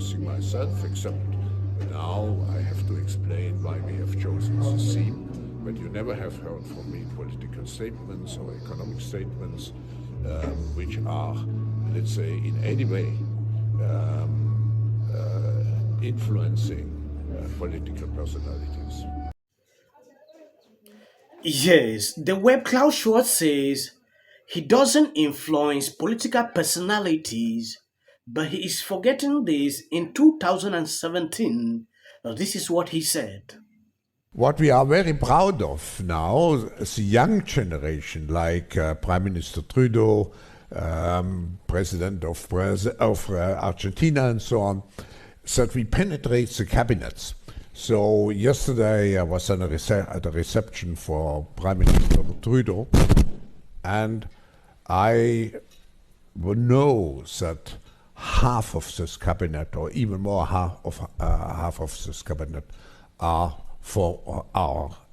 everything myself, except now I have to explain why we have chosen this theme. But you never have heard from me political statements or economic statements which are, let's say, in any way influencing political personalities. Yes, the way Klaus Schwab says he doesn't influence political personalities, but he is forgetting this in 2017. This is what he said. What we are very proud of now is the young generation, like Prime Minister Trudeau, President of Argentina, and so on, that we penetrate the cabinets. So yesterday I was at a reception for Prime Minister Trudeau, and I know that half of this cabinet, or even more, half of this cabinet, are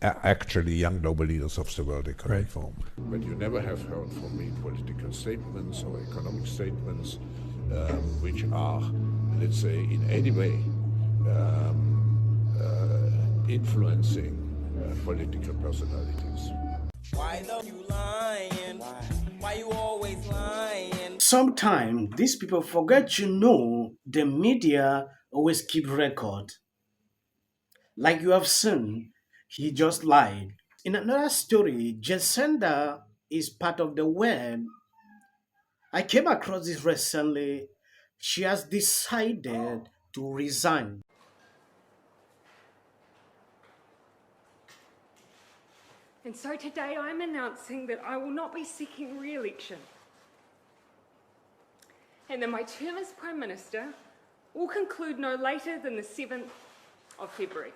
actually young global leaders of the World Economic Forum. But you never have heard from me political statements or economic statements which are, let's say, in any way influencing political personalities. Why though you lying? Why you always lying? Sometimes these people forget to know the media always keep record. Like you have seen, he just lied. In another story, jacinda is part of the web. I came across this recently. She has decided to resign. And so today I'm announcing that I will not be seeking re-election and that my term as Prime Minister will conclude no later than the 7th of February.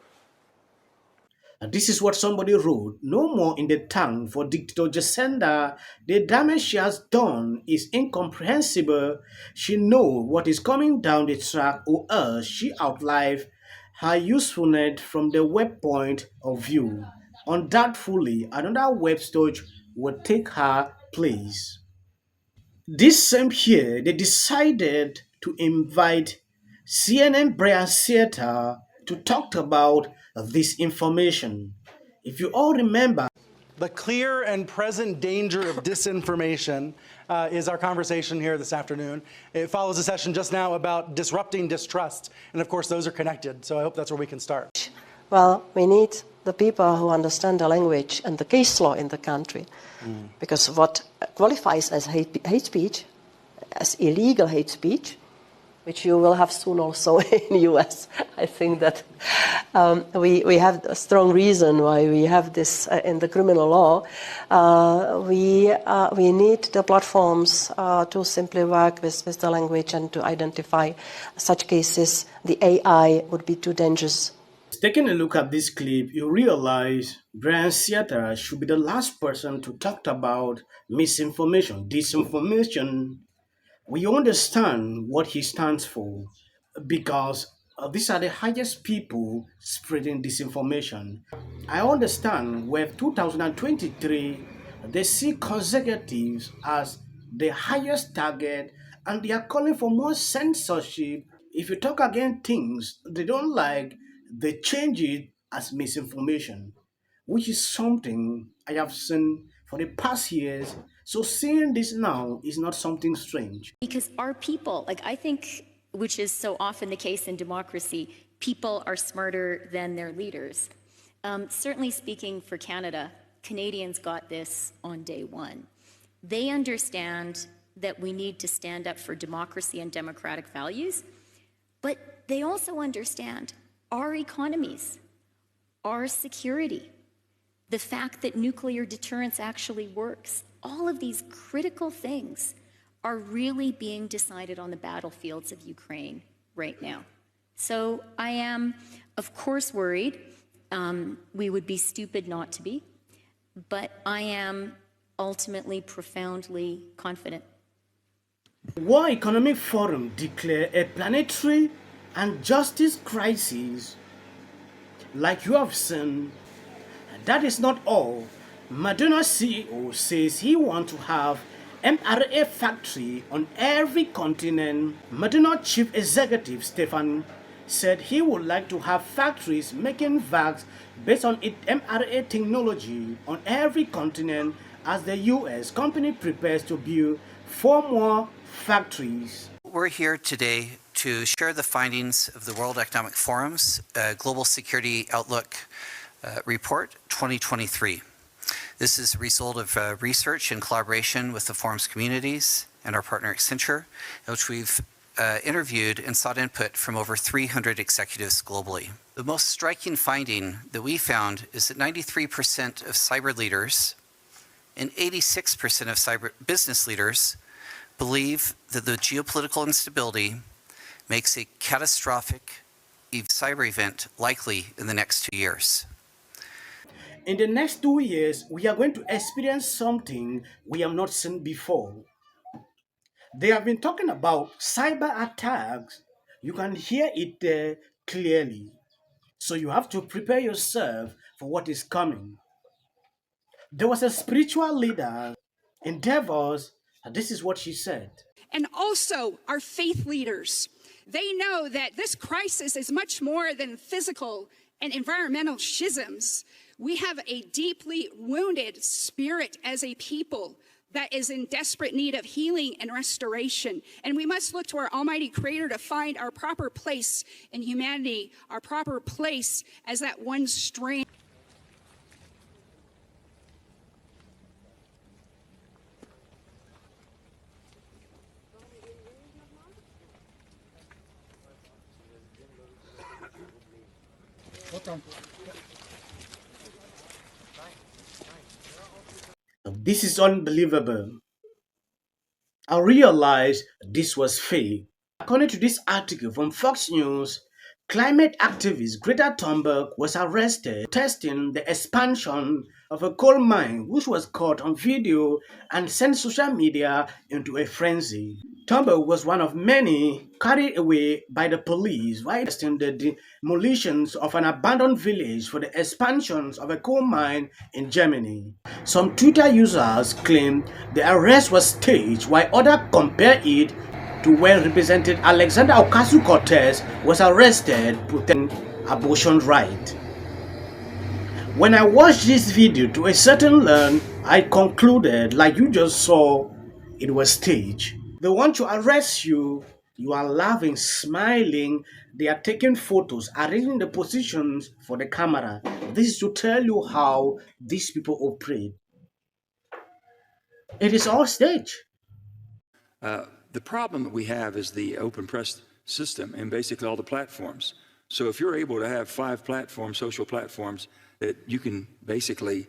And this is what somebody wrote. No more in the tongue for dictator Jacinda. The damage she has done is incomprehensible. She knows what is coming down the track, or else she outlived her usefulness from the web point of view. Undoubtedly, another web storage will take her place. This same year, they decided to invite CNN Brian Theater to talk about this information. If you all remember, the clear and present danger of disinformation is our conversation here this afternoon. It follows a session just now about disrupting distrust, and of course those are connected, so I hope that's where we can start. Well, we need the people who understand the language and the case law in the country, because what qualifies as hate speech, as illegal hate speech, which you will have soon also in the US. I think that we have a strong reason why we have this in the criminal law. We need the platforms to simply work with the language and to identify such cases. The AI would be too dangerous. Taking a look at this clip, you realize Brian Theater should be the last person to talk about misinformation, disinformation. We understand what he stands for because these are the highest people spreading disinformation. I understand with 2023, they see conservatives as the highest target and they are calling for more censorship. If you talk against things they don't like, they change it as misinformation, which is something I have seen for the past years. So seeing this now is not something strange. Because our people, I think, which is so often the case in democracy, people are smarter than their leaders. Certainly speaking for Canada, Canadians got this on day one. They understand that we need to stand up for democracy and democratic values, but they also understand our economies, our security, the fact that nuclear deterrence actually works. All of these critical things are really being decided on the battlefields of Ukraine right now. So I am, of course, worried. We would be stupid not to be, but I am ultimately profoundly confident. World Economic Forum declared a planetary and justice crisis. Like you have seen, that is not all. Moderna CEO says he wants to have mRNA factory on every continent. Moderna chief executive Stefan said he would like to have factories making vaccines based on its mRNA technology on every continent as the US company prepares to build 4 more factories. We're here today to share the findings of the World Economic Forum's Global Security Outlook Report 2023. This is a result of research in collaboration with the forum's communities and our partner Accenture, in which we've interviewed and sought input from over 300 executives globally. The most striking finding that we found is that 93% of cyber leaders and 86% of cyber business leaders believe that the geopolitical instability makes a catastrophic cyber event likely in the next 2 years. In the next 2 years, we are going to experience something we have not seen before. They have been talking about cyber attacks. You can hear it there clearly. So you have to prepare yourself for what is coming. There was a spiritual leader in Davos, and this is what she said. And also our faith leaders. They know that this crisis is much more than physical and environmental schisms. We have a deeply wounded spirit as a people that is in desperate need of healing and restoration. And we must look to our Almighty Creator to find our proper place in humanity, our proper place as that one strand. This is unbelievable. I realized this was fake. According to this article from Fox News, climate activist Greta Thunberg was arrested testing the expansion of a coal mine which was caught on video and sent social media into a frenzy. Thunberg was one of many carried away by the police while testing the demolitions of an abandoned village for the expansions of a coal mine in Germany. Some Twitter users claim the arrest was staged while others compare it to when Representative Alexandria Ocasio-Cortez was arrested protesting abortion rights. When I watched this video to a certain length, I concluded, like you just saw, it was staged. They want to arrest you, you are laughing, smiling, they are taking photos, arranging the positions for the camera. This is to tell you how these people operate. It is all staged. The problem that we have is the open press system and basically all the platforms. So if you're able to have 5 platforms, social platforms, that you can basically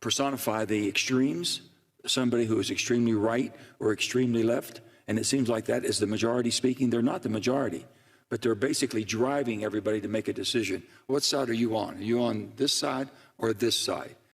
personify the extremes, somebody who is extremely right or extremely left, and it seems like that is the majority speaking. They're not the majority, but they're basically driving everybody to make a decision. What side are you on? Are you on this side or this side?